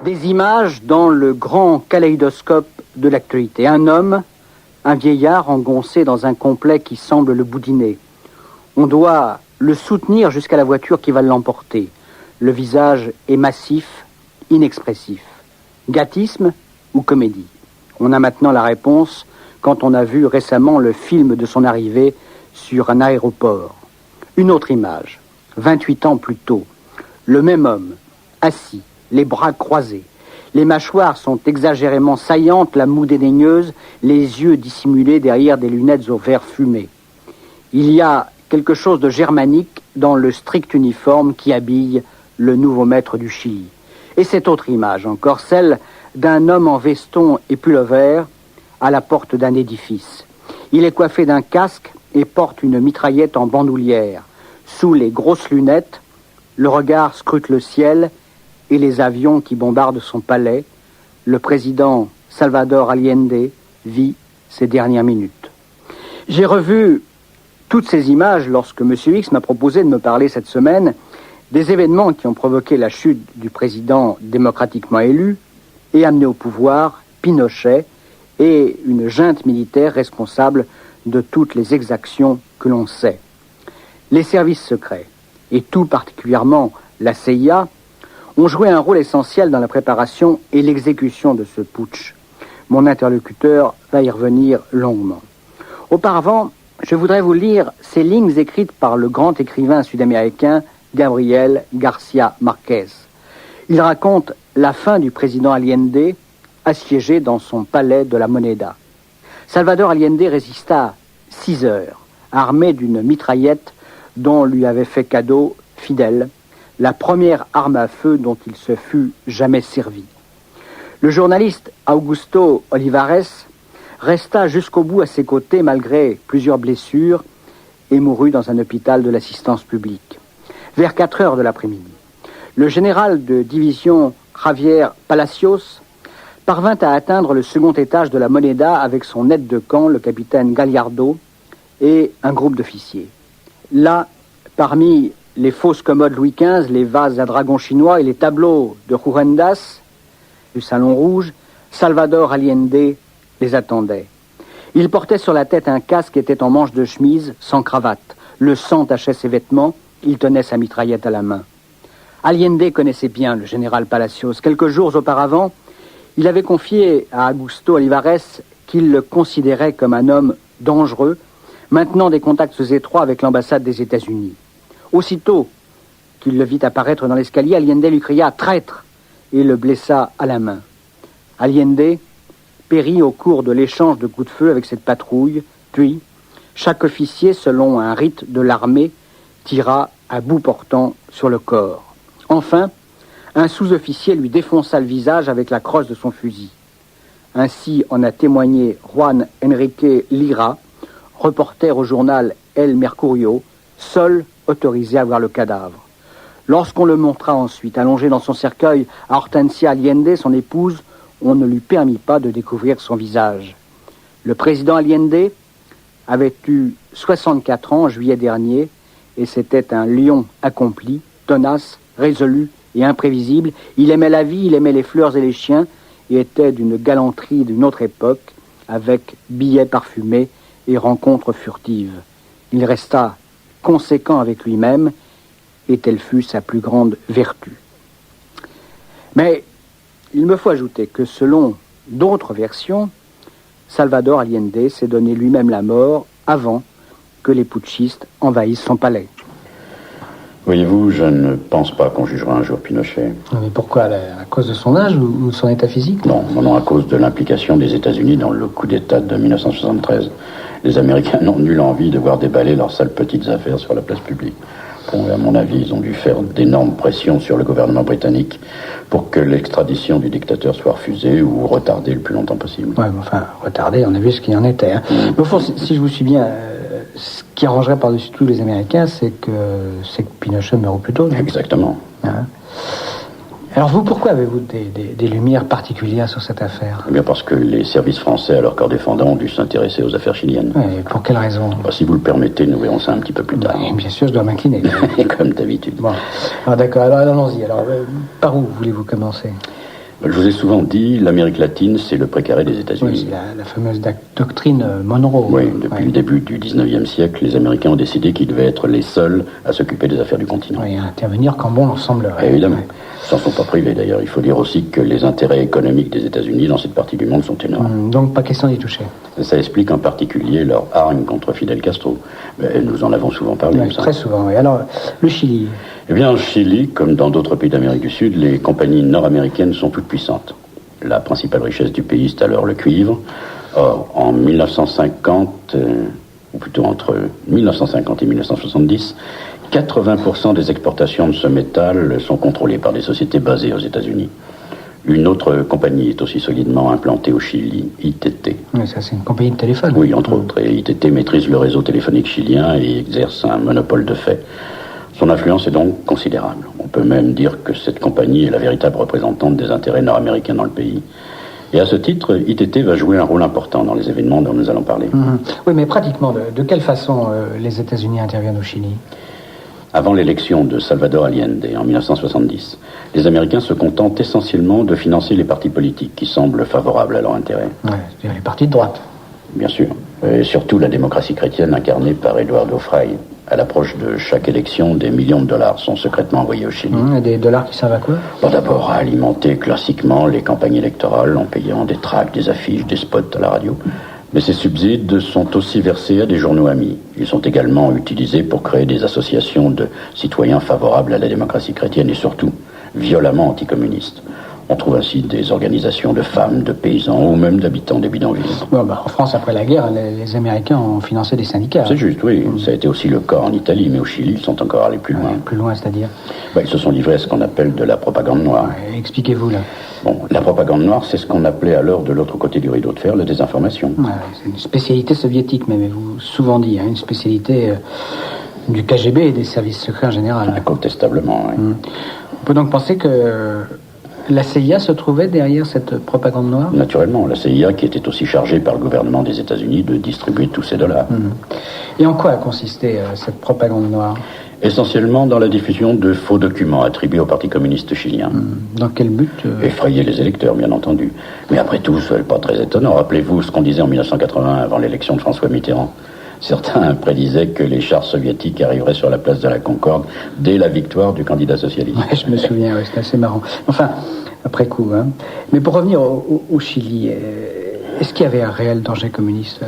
Des images dans le grand kaléidoscope de l'actualité. Un homme, un vieillard engoncé dans un complet qui semble le boudiner. On doit le soutenir jusqu'à la voiture qui va l'emporter. Le visage est massif, inexpressif. Gâtisme ou comédie? On a maintenant la réponse quand on a vu récemment le film de son arrivée sur un aéroport. Une autre image, 28 ans plus tôt. Le même homme, assis, les bras croisés. Les mâchoires sont exagérément saillantes, la moue dédaigneuse, les yeux dissimulés derrière des lunettes au verre fumé. Il y a quelque chose de germanique dans le strict uniforme qui habille le nouveau maître du Chili. Et cette autre image, encore celle d'un homme en veston et pullover à la porte d'un édifice. Il est coiffé d'un casque et porte une mitraillette en bandoulière. Sous les grosses lunettes, le regard scrute le ciel et les avions qui bombardent son palais. Le président Salvador Allende vit ses dernières minutes. J'ai revu toutes ces images lorsque M. X m'a proposé de me parler cette semaine des événements qui ont provoqué la chute du président démocratiquement élu et amené au pouvoir Pinochet et une junte militaire responsable de toutes les exactions que l'on sait. Les services secrets, et tout particulièrement la CIA, ont joué un rôle essentiel dans la préparation et l'exécution de ce putsch. Mon interlocuteur va y revenir longuement. Auparavant, je voudrais vous lire ces lignes écrites par le grand écrivain sud-américain Gabriel Garcia Marquez. Il raconte la fin du président Allende assiégé dans son palais de la Moneda. Salvador Allende résista 6 heures, armé d'une mitraillette dont lui avait fait cadeau Fidel, la première arme à feu dont il se fût jamais servi. Le journaliste Augusto Olivares resta jusqu'au bout à ses côtés malgré plusieurs blessures et mourut dans un hôpital de l'assistance publique. Vers 4 heures de l'après-midi, le général de division Javier Palacios parvint à atteindre le second étage de la Moneda avec son aide de camp, le capitaine Gallardo, et un groupe d'officiers. Là, parmi les fausses commodes Louis XV, les vases à dragons chinois et les tableaux de Jurendas du Salon Rouge, Salvador Allende les attendait. Il portait sur la tête un casque et était en manche de chemise, sans cravate. Le sang tachait ses vêtements, il tenait sa mitraillette à la main. Allende connaissait bien le général Palacios. Quelques jours auparavant, il avait confié à Augusto Olivares qu'il le considérait comme un homme dangereux, maintenant des contacts étroits avec l'ambassade des États-Unis. Aussitôt qu'il le vit apparaître dans l'escalier, Allende lui cria « Traître !» et le blessa à la main. Allende périt au cours de l'échange de coups de feu avec cette patrouille, puis chaque officier, selon un rite de l'armée, tira à bout portant sur le corps. Enfin, un sous-officier lui défonça le visage avec la crosse de son fusil. Ainsi en a témoigné Juan Enrique Lira, reporter au journal El Mercurio, seul autorisé à voir le cadavre. Lorsqu'on le montra ensuite allongé dans son cercueil à Hortensia Allende, son épouse, on ne lui permit pas de découvrir son visage. Le président Allende avait eu 64 ans en juillet dernier et c'était un lion accompli, tenace, résolu et imprévisible. Il aimait la vie, il aimait les fleurs et les chiens et était d'une galanterie d'une autre époque avec billets parfumés et rencontres furtives. Il resta conséquent avec lui-même et telle fut sa plus grande vertu. Mais il me faut ajouter que selon d'autres versions, Salvador Allende s'est donné lui-même la mort avant que les putschistes envahissent son palais. Voyez-vous, je ne pense pas qu'on jugera un jour Pinochet. Mais pourquoi? À cause de son âge ou de son état physique? Non, à cause de l'implication des États-Unis dans le coup d'État de 1973. Les Américains n'ont nulle envie de voir déballer leurs sales petites affaires sur la place publique. Bon, à mon avis, ils ont dû faire d'énormes pressions sur le gouvernement britannique pour que l'extradition du dictateur soit refusée ou retardée le plus longtemps possible. Ouais, mais enfin, retardée, on a vu ce qu'il en était. Hein. Mais au fond, si je vous suis bien, ce qui arrangerait par-dessus tout les Américains, c'est que Pinochet meurt au plus tôt. Exactement. Hein. Alors vous, pourquoi avez-vous des lumières particulières sur cette affaire? Eh bien parce que les services français, à leur corps défendant, ont dû s'intéresser aux affaires chiliennes. Et pour quelle raison? Si vous le permettez, nous verrons ça un petit peu plus tard. Bien sûr, je dois m'incliner. Comme d'habitude. Bon. Alors d'accord, alors allons-y. Alors, par où voulez-vous commencer? Je vous ai souvent dit, l'Amérique latine, c'est le précaré des États-Unis. Oui, c'est la fameuse doctrine Monroe. Oui, depuis le début du 19e siècle, les Américains ont décidé qu'ils devaient être les seuls à s'occuper des affaires du continent. Oui, intervenir quand bon leur semblerait. Évidemment. Ils n'en sont pas privés d'ailleurs. Il faut dire aussi que les intérêts économiques des États-Unis dans cette partie du monde sont énormes. Donc pas question d'y toucher. Ça explique en particulier leur hargne contre Fidel Castro. Mais nous en avons souvent parlé. Oui, très souvent, oui. Alors, le Chili. Eh bien, au Chili, comme dans d'autres pays d'Amérique du Sud, les compagnies nord-américaines sont toutes puissantes. La principale richesse du pays, c'est alors le cuivre. Or, en 1950, ou plutôt entre 1950 et 1970, 80% des exportations de ce métal sont contrôlées par des sociétés basées aux États-Unis. Une autre compagnie est aussi solidement implantée au Chili, ITT. Oui, ça c'est une compagnie de téléphone. Oui, entre autres. Et ITT maîtrise le réseau téléphonique chilien et exerce un monopole de fait. Son influence est donc considérable. On peut même dire que cette compagnie est la véritable représentante des intérêts nord-américains dans le pays. Et à ce titre, ITT va jouer un rôle important dans les événements dont nous allons parler. Oui, mais pratiquement, de quelle façon les États-Unis interviennent au Chili ? Avant l'élection de Salvador Allende en 1970, les Américains se contentent essentiellement de financer les partis politiques qui semblent favorables à leur intérêt. Ouais, c'est-à-dire les partis de droite. Bien sûr. Et surtout la démocratie chrétienne incarnée par Eduardo Frei. À l'approche de chaque élection, des millions de dollars sont secrètement envoyés au Chili. Des dollars qui servent à quoi ? Bon, d'abord, à alimenter classiquement les campagnes électorales en payant des tracts, des affiches, des spots à la radio. Mais ces subsides sont aussi versés à des journaux amis. Ils sont également utilisés pour créer des associations de citoyens favorables à la démocratie chrétienne et surtout violemment anticommunistes. On trouve ainsi des organisations de femmes, de paysans ou même d'habitants des bidonvilles. Bon, en France, après la guerre, les Américains ont financé des syndicats. C'est juste, oui. Ça a été aussi le cas en Italie, mais au Chili, ils sont encore allés plus loin. Plus loin, c'est-à-dire Ils se sont livrés à ce qu'on appelle de la propagande noire. Expliquez-vous, là. Bon, la propagande noire, c'est ce qu'on appelait alors de l'autre côté du rideau de fer, la désinformation. C'est une spécialité soviétique, mais vous souvent dit, une spécialité du KGB et des services secrets en général. Incontestablement, oui. On peut donc penser que la CIA se trouvait derrière cette propagande noire ? Naturellement, la CIA qui était aussi chargée par le gouvernement des États-Unis de distribuer tous ces dollars. Et en quoi a consisté cette propagande noire ? Essentiellement dans la diffusion de faux documents attribués au Parti communiste chilien. Dans quel but Effrayer les électeurs, bien entendu. Mais après tout, ce n'est pas très étonnant. Rappelez-vous ce qu'on disait en 1980 avant l'élection de François Mitterrand. Certains prédisaient que les chars soviétiques arriveraient sur la place de la Concorde dès la victoire du candidat socialiste. Ouais, je me souviens, c'est assez marrant. Enfin, après coup. Mais pour revenir au Chili, est-ce qu'il y avait un réel danger communiste ?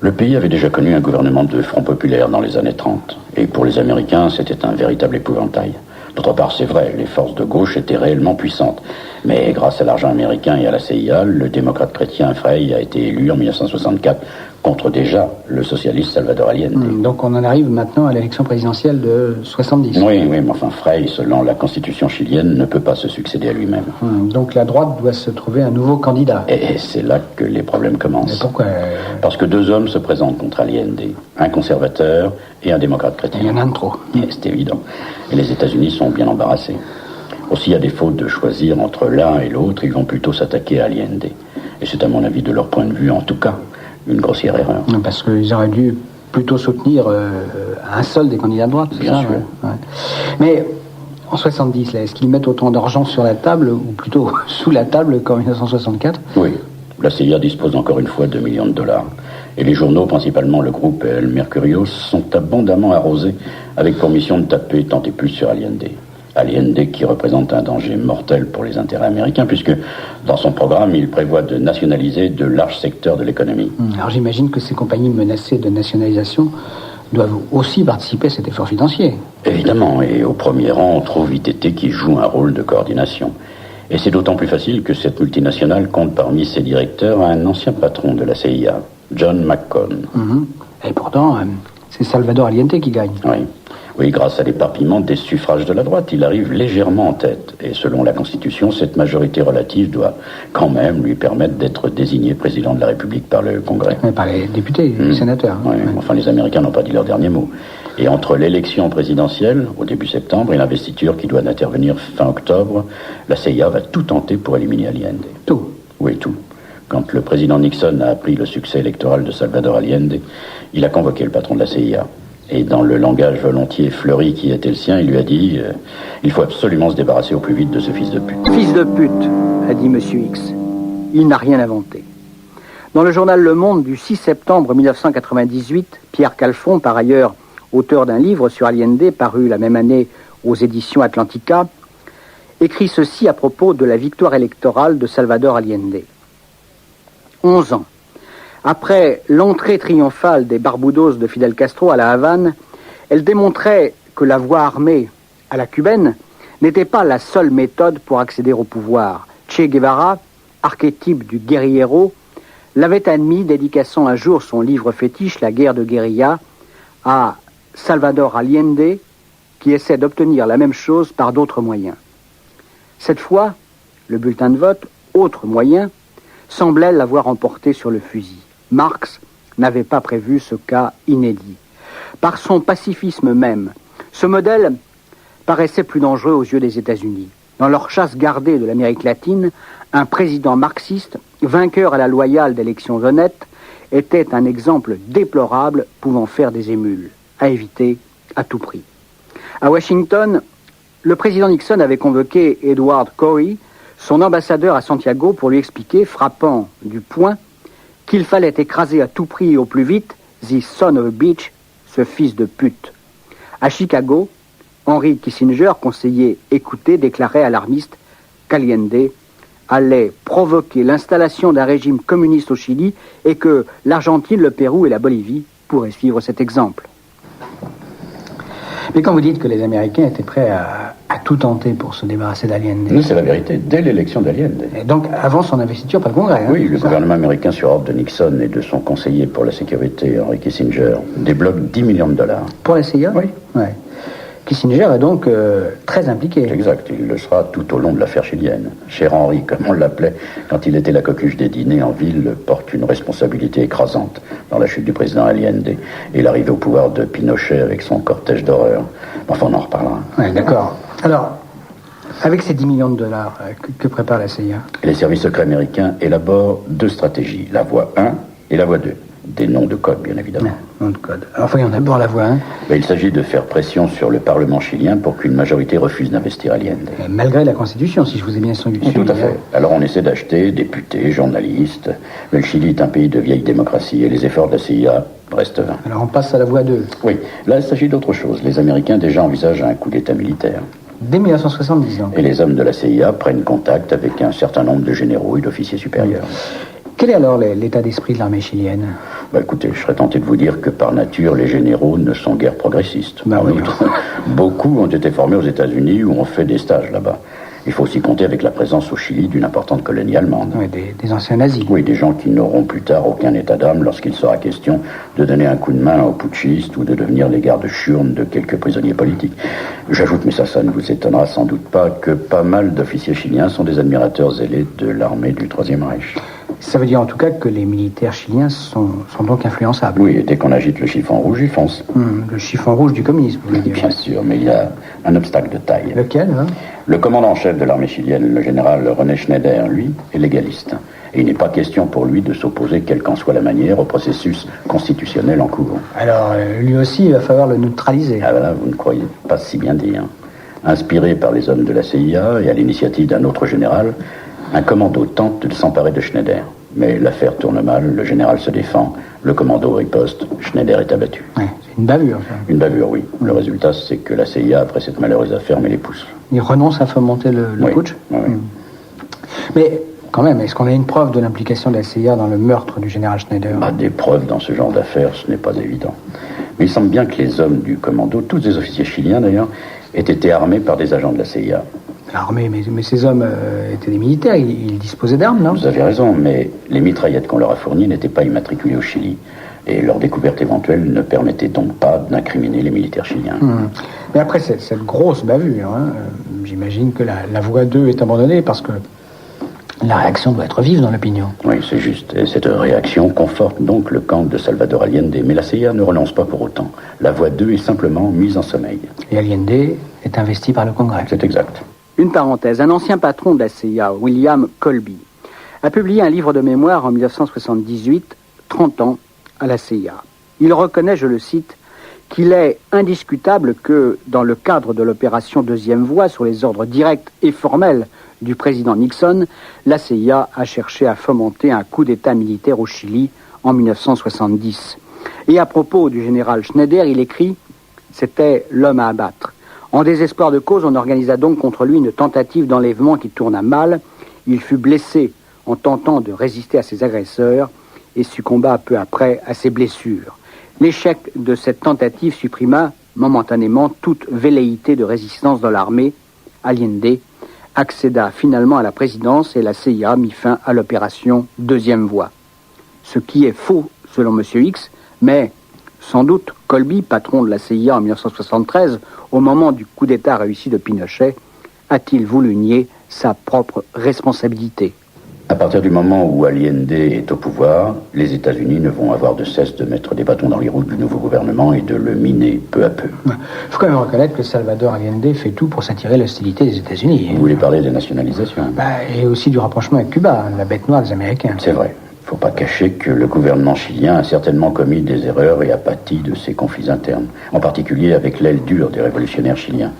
Le pays avait déjà connu un gouvernement de front populaire dans les années 30. Et pour les Américains, c'était un véritable épouvantail. D'autre part, c'est vrai, les forces de gauche étaient réellement puissantes. Mais grâce à l'argent américain et à la CIA, le démocrate chrétien Frei a été élu en 1964 contre déjà le socialiste Salvador Allende. Donc on en arrive maintenant à l'élection présidentielle de 70. Oui, mais enfin Frei, selon la constitution chilienne, ne peut pas se succéder à lui-même. Donc la droite doit se trouver un nouveau candidat. Et c'est là que les problèmes commencent. Et pourquoi Parce que deux hommes se présentent contre Allende, un conservateur et un démocrate chrétien. Il y en a un de trop. C'est évident. Et les États-Unis sont bien embarrassés. Aussi, à défaut de choisir entre l'un et l'autre, ils vont plutôt s'attaquer à Allende. Et c'est à mon avis, de leur point de vue, en tout cas, une grossière erreur. Parce qu'ils auraient dû plutôt soutenir un seul des candidats de droite. Bien sûr. Ouais. Mais en 70, est-ce qu'ils mettent autant d'argent sur la table, ou plutôt sous la table qu'en 1964 ? Oui. La CIA dispose encore une fois de millions de dollars. Et les journaux, principalement le groupe El Mercurio, sont abondamment arrosés avec pour mission de taper tant et plus sur Allende. Allende qui représente un danger mortel pour les intérêts américains, puisque dans son programme, il prévoit de nationaliser de larges secteurs de l'économie. Alors j'imagine que ces compagnies menacées de nationalisation doivent aussi participer à cet effort financier. Évidemment, et au premier rang, on trouve ITT qui joue un rôle de coordination. Et c'est d'autant plus facile que cette multinationale compte parmi ses directeurs un ancien patron de la CIA, John McCone. Et pourtant, c'est Salvador Allende qui gagne. Oui, grâce à l'éparpillement des suffrages de la droite, il arrive légèrement en tête. Et selon la Constitution, cette majorité relative doit quand même lui permettre d'être désigné président de la République par le Congrès. Mais par les députés, les sénateurs. Enfin, les Américains n'ont pas dit leur dernier mot. Et entre l'élection présidentielle, au début septembre, et l'investiture qui doit intervenir fin octobre, la CIA va tout tenter pour éliminer Allende. Tout ? Oui, tout. Quand le président Nixon a appris le succès électoral de Salvador Allende, il a convoqué le patron de la CIA. Et dans le langage volontiers fleuri qui était le sien, il lui a dit il faut absolument se débarrasser au plus vite de ce fils de pute. Fils de pute, a dit M. X. Il n'a rien inventé. Dans le journal Le Monde du 6 septembre 1998, Pierre Calfon, par ailleurs auteur d'un livre sur Allende, paru la même année aux éditions Atlantica, écrit ceci à propos de la victoire électorale de Salvador Allende. 11 ans. Après l'entrée triomphale des Barbudos de Fidel Castro à la Havane, elle démontrait que la voie armée à la cubaine n'était pas la seule méthode pour accéder au pouvoir. Che Guevara, archétype du guerriero, l'avait admis, dédicaçant un jour son livre fétiche, La guerre de guérilla, à Salvador Allende, qui essaie d'obtenir la même chose par d'autres moyens. Cette fois, le bulletin de vote, autre moyen, semblait l'avoir emporté sur le fusil. Marx n'avait pas prévu ce cas inédit. Par son pacifisme même, ce modèle paraissait plus dangereux aux yeux des États-Unis. Dans leur chasse gardée de l'Amérique latine, un président marxiste, vainqueur à la loyale d'élections honnêtes, était un exemple déplorable pouvant faire des émules, à éviter à tout prix. À Washington, le président Nixon avait convoqué Edward Corey, son ambassadeur à Santiago, pour lui expliquer, frappant du poing, qu'il fallait écraser à tout prix et au plus vite « the son of a bitch », ce fils de pute. À Chicago, Henry Kissinger, conseiller écouté, déclarait alarmiste qu'Allende allait provoquer l'installation d'un régime communiste au Chili et que l'Argentine, le Pérou et la Bolivie pourraient suivre cet exemple. Mais quand vous dites que les Américains étaient prêts à tout tenter pour se débarrasser d'Allende... Nous, c'est la vérité, dès l'élection d'Allende. Et donc, avant son investiture par le Congrès. Oui, le gouvernement américain, sur ordre de Nixon et de son conseiller pour la sécurité, Henry Kissinger, débloque $10 millions. Pour la CIA? Oui. Ouais. Kissinger est donc très impliqué. Exact, il le sera tout au long de l'affaire chilienne. Cher Henri, comme on l'appelait, quand il était la coqueluche des dîners en ville, porte une responsabilité écrasante dans la chute du président Allende et l'arrivée au pouvoir de Pinochet avec son cortège d'horreur. Enfin, on en reparlera. Oui, d'accord. Alors, avec ces $10 millions, que prépare la CIA? Les services secrets américains élaborent deux stratégies, la voie 1 et la voie 2. Des noms de code, bien évidemment. Noms de code. Alors, voyons d'abord la voie 1. Il s'agit de faire pression sur le Parlement chilien pour qu'une majorité refuse d'investir Allende. Malgré la Constitution, si je vous ai bien suivi. Tout à fait. Alors on essaie d'acheter députés, journalistes. Mais le Chili est un pays de vieille démocratie et les efforts de la CIA restent vains. Alors on passe à la voie 2. Oui, là il s'agit d'autre chose. Les Américains déjà envisagent un coup d'État militaire. Dès 1970 ans. Et les hommes de la CIA prennent contact avec un certain nombre de généraux et d'officiers supérieurs. Quel est alors l'état d'esprit de l'armée chilienne? Écoutez, je serais tenté de vous dire que par nature, les généraux ne sont guère progressistes. En outre, beaucoup ont été formés aux États-Unis ou ont fait des stages là-bas. Il faut aussi compter avec la présence au Chili d'une importante colonie allemande. Oui, des anciens nazis. Oui, des gens qui n'auront plus tard aucun état d'âme lorsqu'il sera question de donner un coup de main aux putschistes ou de devenir les gardes-churnes de quelques prisonniers politiques. J'ajoute, mais ça ne vous étonnera sans doute pas, que pas mal d'officiers chiliens sont des admirateurs zélés de l'armée du Troisième Reich. Ça veut dire en tout cas que les militaires chiliens sont donc influençables. Oui, et dès qu'on agite le chiffon rouge, ils foncent. Le chiffon rouge du communisme, vous voulez dire. Bien sûr, mais il y a un obstacle de taille. Lequel, hein? Le commandant en chef de l'armée chilienne, le général René Schneider, lui, est légaliste. Et il n'est pas question pour lui de s'opposer, quelle qu'en soit la manière, au processus constitutionnel en cours. Alors, lui aussi, il va falloir le neutraliser. Ah voilà, vous ne croyez pas si bien dire. Inspiré par les hommes de la CIA et à l'initiative d'un autre général, un commando tente de s'emparer de Schneider. Mais l'affaire tourne mal, le général se défend, le commando riposte, Schneider est abattu. Ouais, c'est une bavure, ça. Une bavure, oui. Le résultat, c'est que la CIA, après cette malheureuse affaire, met les pouces. Il renonce à fomenter le putsch? Oui. Mais, quand même, est-ce qu'on a une preuve de l'implication de la CIA dans le meurtre du général Schneider? Des preuves dans ce genre d'affaires, ce n'est pas évident. Mais il semble bien que les hommes du commando, tous des officiers chiliens d'ailleurs, aient été armés par des agents de la CIA. L'armée, mais ces hommes étaient des militaires, ils disposaient d'armes, non? Vous avez raison, mais les mitraillettes qu'on leur a fournies n'étaient pas immatriculées au Chili. Et leur découverte éventuelle ne permettait donc pas d'incriminer les militaires chiliens. Mais après cette grosse bavure, j'imagine que la voie 2 est abandonnée parce que la réaction doit être vive dans l'opinion. Oui, c'est juste. Et cette réaction conforte donc le camp de Salvador Allende. Mais la CIA ne relance pas pour autant. La voie 2 est simplement mise en sommeil. Et Allende est investi par le Congrès. C'est exact. Une parenthèse, un ancien patron de la CIA, William Colby, a publié un livre de mémoire en 1978, 30 ans, à la CIA. Il reconnaît, je le cite, qu'il est indiscutable que, dans le cadre de l'opération Deuxième Voie, sur les ordres directs et formels du président Nixon, la CIA a cherché à fomenter un coup d'État militaire au Chili en 1970. Et à propos du général Schneider, il écrit « C'était l'homme à abattre ». En désespoir de cause, on organisa donc contre lui une tentative d'enlèvement qui tourna mal. Il fut blessé en tentant de résister à ses agresseurs et succomba peu après à ses blessures. L'échec de cette tentative supprima momentanément toute velléité de résistance dans l'armée. Allende accéda finalement à la présidence et la CIA mit fin à l'opération Deuxième Voie. Ce qui est faux selon M. X, mais sans doute Colby, patron de la CIA en 1973, au moment du coup d'État réussi de Pinochet, a-t-il voulu nier sa propre responsabilité. À partir du moment où Allende est au pouvoir, les États-Unis ne vont avoir de cesse de mettre des bâtons dans les roues du nouveau gouvernement et de le miner peu à peu. Il faut quand même reconnaître que Salvador Allende fait tout pour s'attirer l'hostilité des États-Unis. Vous voulez parler des nationalisations ? Et aussi du rapprochement avec Cuba, la bête noire des Américains. C'est vrai. Il ne faut pas cacher que le gouvernement chilien a certainement commis des erreurs et a pâti de ses conflits internes, en particulier avec l'aile dure des révolutionnaires chiliens.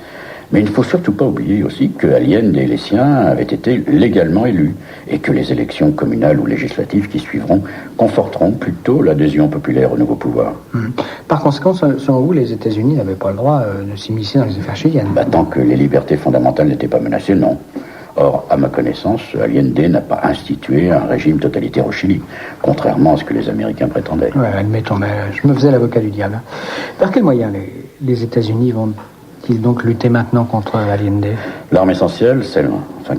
Mais il ne faut surtout pas oublier aussi que Allende et les siens avaient été légalement élus et que les élections communales ou législatives qui suivront conforteront plutôt l'adhésion populaire au nouveau pouvoir. Par conséquent, selon vous, les États-Unis n'avaient pas le droit de s'immiscer dans les affaires chiliennes? Tant que les libertés fondamentales n'étaient pas menacées, non. Or, à ma connaissance, Allende n'a pas institué un régime totalitaire au Chili, contrairement à ce que les Américains prétendaient. Ouais, admettons, mais je me faisais l'avocat du diable. Par quels moyens les États-Unis vont-ils donc lutter maintenant contre Allende? L'arme essentielle, celle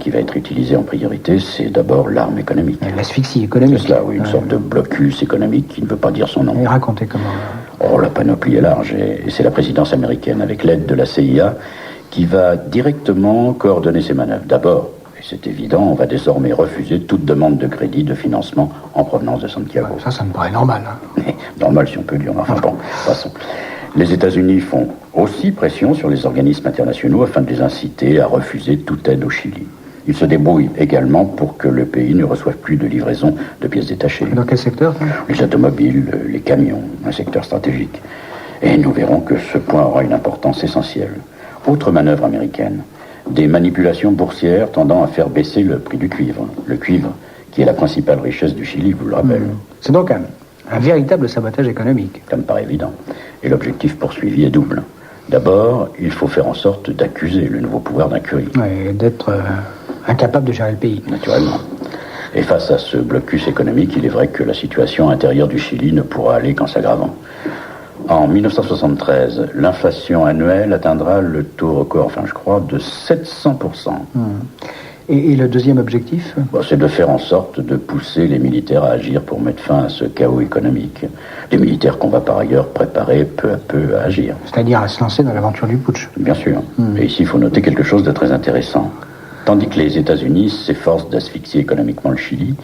qui va être utilisée en priorité, c'est d'abord l'arme économique. L'asphyxie économique. C'est cela, oui, une sorte de blocus économique qui ne veut pas dire son nom. Et racontez comment. La panoplie est large et c'est la présidence américaine, avec l'aide de la CIA, qui va directement coordonner ces manœuvres. D'abord, et c'est évident, on va désormais refuser toute demande de crédit, de financement en provenance de Santiago. Ça me paraît normal. Normal si on peut dire, enfin bon, passons. Les États-Unis font aussi pression sur les organismes internationaux afin de les inciter à refuser toute aide au Chili. Ils se débrouillent également pour que le pays ne reçoive plus de livraison de pièces détachées. Dans quel secteur? Les automobiles, les camions, un secteur stratégique. Et nous verrons que ce point aura une importance essentielle. Autre manœuvre américaine, des manipulations boursières tendant à faire baisser le prix du cuivre. Le cuivre, qui est la principale richesse du Chili, vous le rappelle. C'est donc un véritable sabotage économique. Ça me paraît évident. Et l'objectif poursuivi est double. D'abord, il faut faire en sorte d'accuser le nouveau pouvoir d'incurie. Et d'être incapable de gérer le pays. Naturellement. Et face à ce blocus économique, il est vrai que la situation intérieure du Chili ne pourra aller qu'en s'aggravant. En 1973, l'inflation annuelle atteindra le taux record, je crois, de 700%. Et le deuxième objectif? C'est de faire en sorte de pousser les militaires à agir pour mettre fin à ce chaos économique. Des militaires qu'on va par ailleurs préparer peu à peu à agir. C'est-à-dire à se lancer dans l'aventure du putsch. Bien sûr. Et ici, il faut noter quelque chose de très intéressant. Tandis que les États-Unis s'efforcent d'asphyxier économiquement le Chili,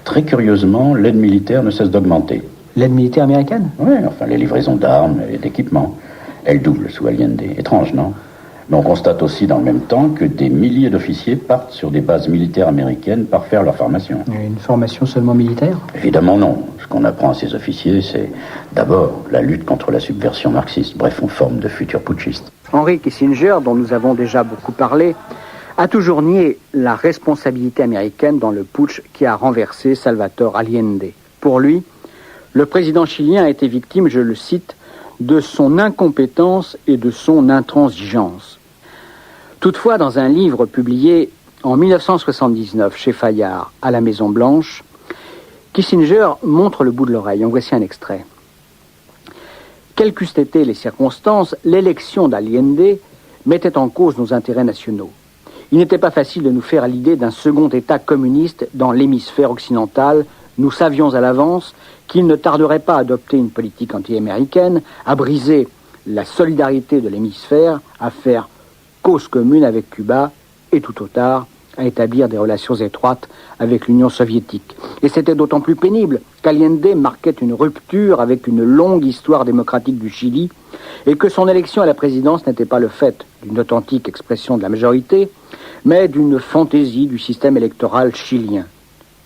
très curieusement, l'aide militaire ne cesse d'augmenter. L'aide militaire américaine? Oui, les livraisons d'armes et d'équipements. Elles doublent sous Allende. Étrange, non? Mais on constate aussi dans le même temps que des milliers d'officiers partent sur des bases militaires américaines par faire leur formation. Une formation seulement militaire? Évidemment non. Ce qu'on apprend à ces officiers, c'est d'abord la lutte contre la subversion marxiste. Bref, on forme de futurs putschistes. Henry Kissinger, dont nous avons déjà beaucoup parlé, a toujours nié la responsabilité américaine dans le putsch qui a renversé Salvador Allende. Pour lui, le président chilien a été victime, je le cite, de son incompétence et de son intransigeance. Toutefois, dans un livre publié en 1979 chez Fayard, à la Maison-Blanche, Kissinger montre le bout de l'oreille. En voici un extrait. Quelles qu'eussent été les circonstances, l'élection d'Allende mettait en cause nos intérêts nationaux. Il n'était pas facile de nous faire à l'idée d'un second État communiste dans l'hémisphère occidental. Nous savions à l'avance qu'il ne tarderait pas à adopter une politique anti-américaine, à briser la solidarité de l'hémisphère, à faire cause commune avec Cuba et tout au tard à établir des relations étroites avec l'Union soviétique. Et c'était d'autant plus pénible qu'Allende marquait une rupture avec une longue histoire démocratique du Chili et que son élection à la présidence n'était pas le fait d'une authentique expression de la majorité, mais d'une fantaisie du système électoral chilien.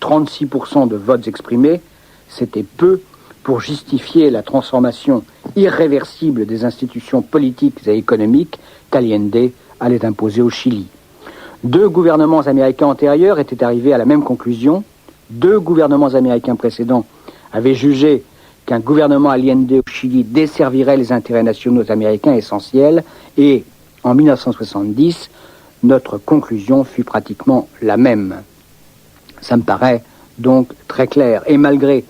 36% de votes exprimés, c'était peu pour justifier la transformation irréversible des institutions politiques et économiques qu'Allende allait imposer au Chili. 2 gouvernements américains antérieurs étaient arrivés à la même conclusion. 2 gouvernements américains précédents avaient jugé qu'un gouvernement Allende au Chili desservirait les intérêts nationaux américains essentiels. Et en 1970, notre conclusion fut pratiquement la même. Ça me paraît donc très clair. Et malgré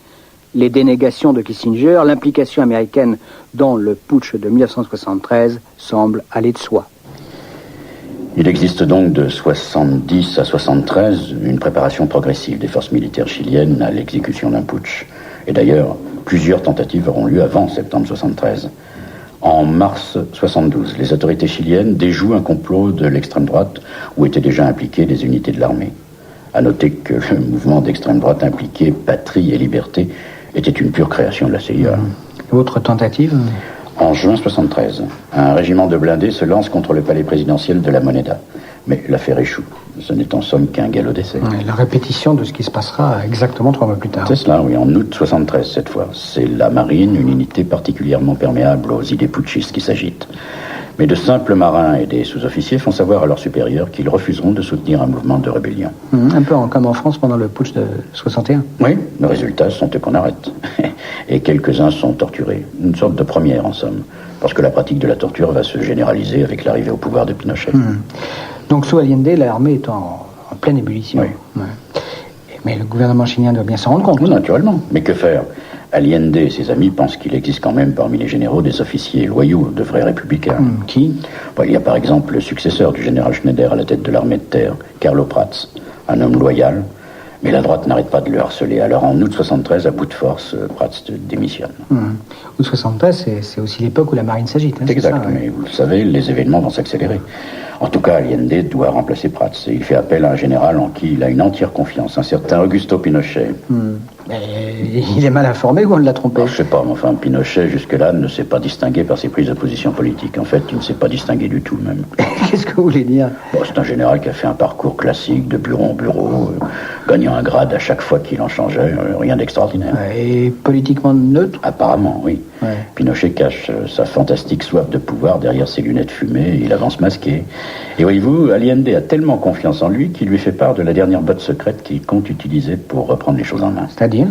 les dénégations de Kissinger, l'implication américaine dans le putsch de 1973 semble aller de soi. Il existe donc de 70 à 73 une préparation progressive des forces militaires chiliennes à l'exécution d'un putsch. Et d'ailleurs, plusieurs tentatives auront lieu avant septembre 73. En mars 72, les autorités chiliennes déjouent un complot de l'extrême droite où étaient déjà impliquées des unités de l'armée. À noter que le mouvement d'extrême droite impliqué Patrie et Liberté était une pure création de la CIA. Autre tentative ? En juin 73, un régiment de blindés se lance contre le palais présidentiel de la Moneda. Mais l'affaire échoue. Ce n'est en somme qu'un galop d'essai. La répétition de ce qui se passera exactement 3 mois plus tard. C'est cela, oui, en août 73 cette fois. C'est la marine, une unité particulièrement perméable aux idées putschistes qui s'agitent. Mais de simples marins et des sous-officiers font savoir à leurs supérieurs qu'ils refuseront de soutenir un mouvement de rébellion. Un peu comme en France pendant le putsch de 61. Oui, les résultats sont qu'on arrête. Et quelques-uns sont torturés. Une sorte de première, en somme. Parce que la pratique de la torture va se généraliser avec l'arrivée au pouvoir de Pinochet. Donc sous Allende, l'armée est en pleine ébullition. Oui. Ouais. Mais le gouvernement chilien doit bien s'en rendre compte. Oui, naturellement. Mais que faire ? Allende et ses amis pensent qu'il existe quand même parmi les généraux des officiers loyaux, de vrais républicains. Qui ? Il y a par exemple le successeur du général Schneider à la tête de l'armée de terre, Carlo Prats, un homme loyal, mais la droite n'arrête pas de le harceler. Alors en août 73, à bout de force, Prats démissionne. Août 73, c'est aussi l'époque où la marine s'agite. Hein, exact, ça, ouais. Mais vous le savez, les événements vont s'accélérer. En tout cas, Allende doit remplacer Prats. Et il fait appel à un général en qui il a une entière confiance, un certain Augusto Pinochet. Il est mal informé ou on l'a trompé ? Je sais pas, mais enfin, Pinochet, jusque-là, ne s'est pas distingué par ses prises de position politiques. En fait, il ne s'est pas distingué du tout, même. Qu'est-ce que vous voulez dire ? C'est un général qui a fait un parcours classique, de bureau en bureau, gagnant un grade à chaque fois qu'il en changeait, rien d'extraordinaire. Et politiquement neutre ? Apparemment, oui. Ouais. Pinochet cache sa fantastique soif de pouvoir derrière ses lunettes fumées, il avance masqué. Et voyez-vous, Allende a tellement confiance en lui qu'il lui fait part de la dernière botte secrète qu'il compte utiliser pour reprendre les choses en main. C'est-à-dire ?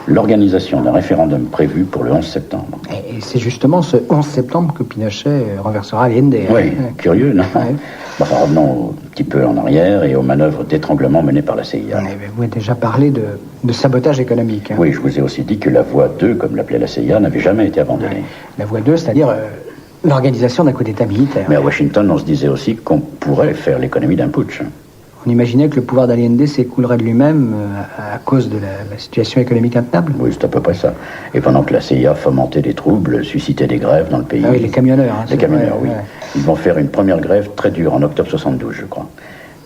L'organisation d'un référendum prévu pour le 11 septembre. Et c'est justement ce 11 septembre que Pinochet renversera Allende. Oui, curieux, non ? Ouais. Enfin, revenons un petit peu en arrière et aux manœuvres d'étranglement menées par la CIA. Vous avez déjà parlé de sabotage économique. Hein. Oui, je vous ai aussi dit que la voie 2, comme l'appelait la CIA, n'avait jamais été abandonnée. La voie 2, c'est-à-dire l'organisation d'un coup d'État militaire. Mais à Washington, on se disait aussi qu'on pourrait faire l'économie d'un putsch. On imaginait que le pouvoir d'Allende s'écoulerait de lui-même à cause de la situation économique intenable. Oui, c'est à peu près ça. Et pendant que la CIA fomentait des troubles, suscitait des grèves dans le pays. Ah oui, les camionneurs. Hein, les camionneurs, vrai, oui. Ouais. Ils vont faire une première grève très dure en octobre 72, je crois.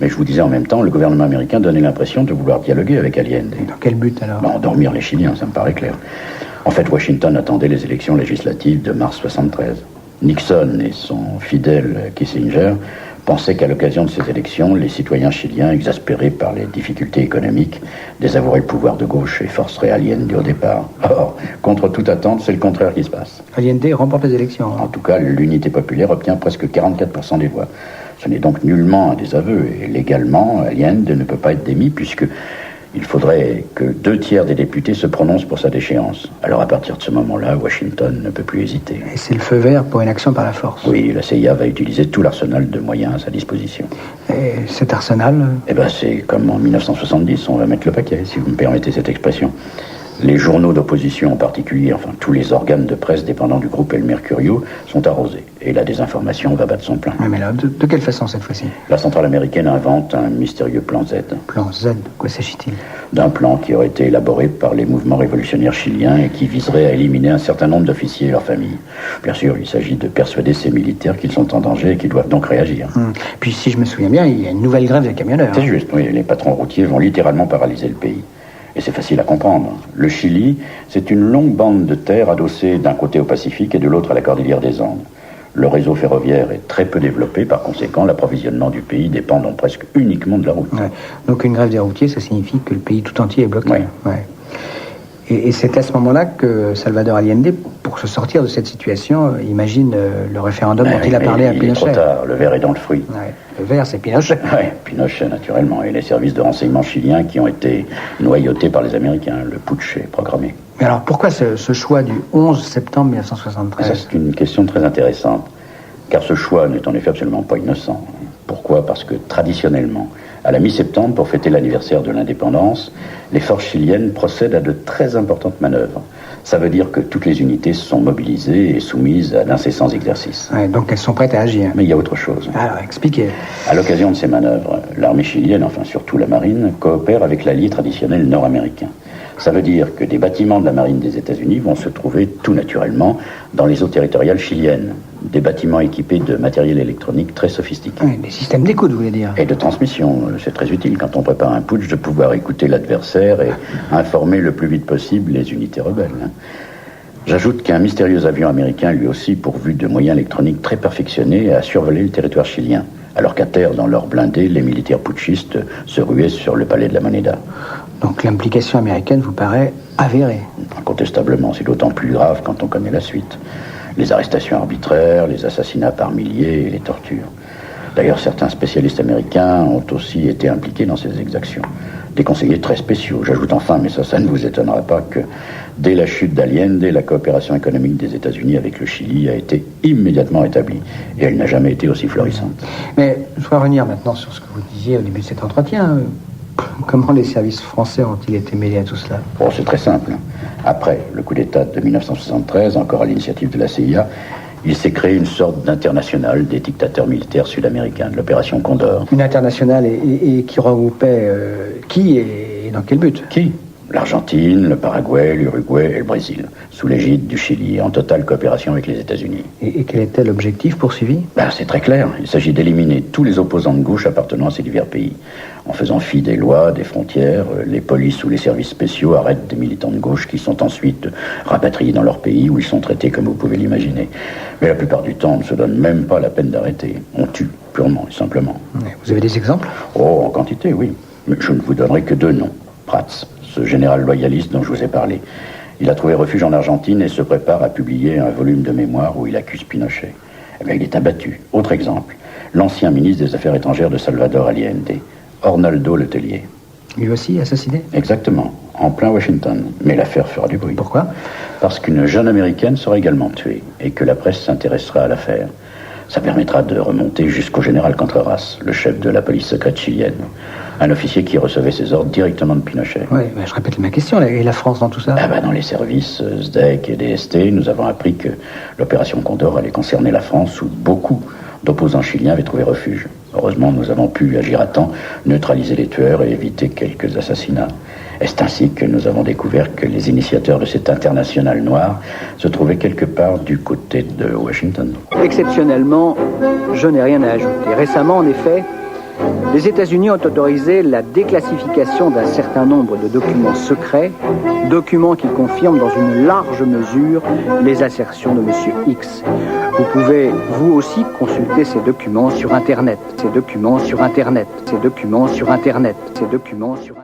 Mais je vous disais en même temps, le gouvernement américain donnait l'impression de vouloir dialoguer avec Allende. Dans quel but alors ? Endormir les Chiliens, ça me paraît clair. En fait, Washington attendait les élections législatives de mars 73. Nixon et son fidèle Kissinger pensaient qu'à l'occasion de ces élections, les citoyens chiliens, exaspérés par les difficultés économiques, désavoueraient le pouvoir de gauche et forceraient Allende au départ. Or, contre toute attente, c'est le contraire qui se passe. Allende remporte les élections. En tout cas, l'unité populaire obtient presque 44% des voix. Ce n'est donc nullement un désaveu, et légalement, Allende ne peut pas être démis, puisque il faudrait que 2/3 des députés se prononcent pour sa déchéance. Alors à partir de ce moment-là, Washington ne peut plus hésiter. Et c'est le feu vert pour une action par la force. Oui, la CIA va utiliser tout l'arsenal de moyens à sa disposition. Et cet arsenal C'est comme en 1970, on va mettre le paquet, si vous me permettez cette expression. Les journaux d'opposition en particulier, enfin tous les organes de presse dépendant du groupe El Mercurio, sont arrosés. Et la désinformation va battre son plein. Oui, mais là, de quelle façon cette fois-ci ? La centrale américaine invente un mystérieux plan Z. Plan Z, de quoi s'agit-il ? D'un plan qui aurait été élaboré par les mouvements révolutionnaires chiliens et qui viserait à éliminer un certain nombre d'officiers et leurs familles. Bien sûr, il s'agit de persuader ces militaires qu'ils sont en danger et qu'ils doivent donc réagir. Puis si je me souviens bien, il y a une nouvelle grève des camionneurs. C'est juste, oui, les patrons routiers vont littéralement paralyser le pays. Et c'est facile à comprendre. Le Chili, c'est une longue bande de terre adossée d'un côté au Pacifique et de l'autre à la cordillère des Andes. Le réseau ferroviaire est très peu développé, par conséquent, l'approvisionnement du pays dépend donc presque uniquement de la route. Ouais. Donc une grève des routiers, ça signifie que le pays tout entier est bloqué. Ouais. Ouais. Et c'est à ce moment-là que Salvador Allende, pour se sortir de cette situation, imagine le référendum dont il a parlé à Pinochet. Il est trop tard, le verre est dans le fruit. Ouais, le verre, c'est Pinochet. Oui, Pinochet, naturellement, et les services de renseignement chiliens qui ont été noyautés par les Américains. Le putsch est programmé. Mais alors, pourquoi ce choix du 11 septembre 1973 ? Ça, c'est une question très intéressante, car ce choix n'est en effet absolument pas innocent. Pourquoi ? Parce que traditionnellement, à la mi-septembre, pour fêter l'anniversaire de l'indépendance, les forces chiliennes procèdent à de très importantes manœuvres. Ça veut dire que toutes les unités sont mobilisées et soumises à d'incessants exercices. Ouais, donc elles sont prêtes à agir. Mais il y a autre chose. Alors, expliquez. À l'occasion de ces manœuvres, l'armée chilienne, enfin surtout la marine, coopère avec l'allié traditionnel nord-américain. Ça veut dire que des bâtiments de la marine des États-Unis vont se trouver tout naturellement dans les eaux territoriales chiliennes. Des bâtiments équipés de matériel électronique très sophistiqué. Oui, des systèmes d'écoute, vous voulez dire. Et de transmission. C'est très utile quand on prépare un putsch de pouvoir écouter l'adversaire et informer le plus vite possible les unités rebelles. J'ajoute qu'un mystérieux avion américain, lui aussi pourvu de moyens électroniques très perfectionnés, a survolé le territoire chilien. Alors qu'à terre, dans leurs blindés, les militaires putschistes se ruaient sur le palais de la Moneda. Donc l'implication américaine vous paraît avérée. Incontestablement, c'est d'autant plus grave quand on connaît la suite. Les arrestations arbitraires, les assassinats par milliers et les tortures. D'ailleurs, certains spécialistes américains ont aussi été impliqués dans ces exactions. Des conseillers très spéciaux. J'ajoute enfin, mais ça ne vous étonnera pas, que dès la chute d'Allende, la coopération économique des États-Unis avec le Chili a été immédiatement établie. Et elle n'a jamais été aussi florissante. Mais je voudrais revenir maintenant sur ce que vous disiez au début de cet entretien. Comment les services français ont-ils été mêlés à tout cela ? Bon, c'est très simple. Après le coup d'État de 1973, encore à l'initiative de la CIA, il s'est créé une sorte d'internationale des dictateurs militaires sud-américains, de l'opération Condor. Une internationale et qui regroupait qui et dans quel but ? Qui ? L'Argentine, le Paraguay, l'Uruguay et le Brésil, sous l'égide du Chili, en totale coopération avec les États-Unis. Et quel était l'objectif poursuivi ? C'est très clair. Il s'agit d'éliminer tous les opposants de gauche appartenant à ces divers pays. En faisant fi des lois, des frontières, les polices ou les services spéciaux arrêtent des militants de gauche qui sont ensuite rapatriés dans leur pays où ils sont traités comme vous pouvez l'imaginer. Mais la plupart du temps, on ne se donne même pas la peine d'arrêter. On tue, purement et simplement. Vous avez des exemples ? Oh, en quantité, oui. Mais je ne vous donnerai que 2 noms. Prats, ce général loyaliste dont je vous ai parlé. Il a trouvé refuge en Argentine et se prépare à publier un volume de mémoire où il accuse Pinochet. Eh bien, il est abattu. Autre exemple, l'ancien ministre des Affaires étrangères de Salvador Allende, Arnoldo Letelier. Lui aussi assassiné ? Exactement, en plein Washington. Mais l'affaire fera du bruit. Pourquoi ? Parce qu'une jeune américaine sera également tuée et que la presse s'intéressera à l'affaire. Ça permettra de remonter jusqu'au général Contreras, le chef de la police secrète chilienne. Un officier qui recevait ses ordres directement de Pinochet. Oui, je répète ma question. Et la France dans tout ça ? Dans les services SDEC et DST, nous avons appris que l'opération Condor allait concerner la France où beaucoup d'opposants chiliens avaient trouvé refuge. Heureusement, nous avons pu agir à temps, neutraliser les tueurs et éviter quelques assassinats. Et c'est ainsi que nous avons découvert que les initiateurs de cette internationale noire se trouvaient quelque part du côté de Washington. Exceptionnellement, je n'ai rien à ajouter. Récemment, en effet, les États-Unis ont autorisé la déclassification d'un certain nombre de documents secrets, documents qui confirment dans une large mesure les assertions de M. X. Vous pouvez, vous aussi, consulter ces documents sur Internet. Ces documents sur Internet. Ces documents sur Internet. Ces documents sur Internet.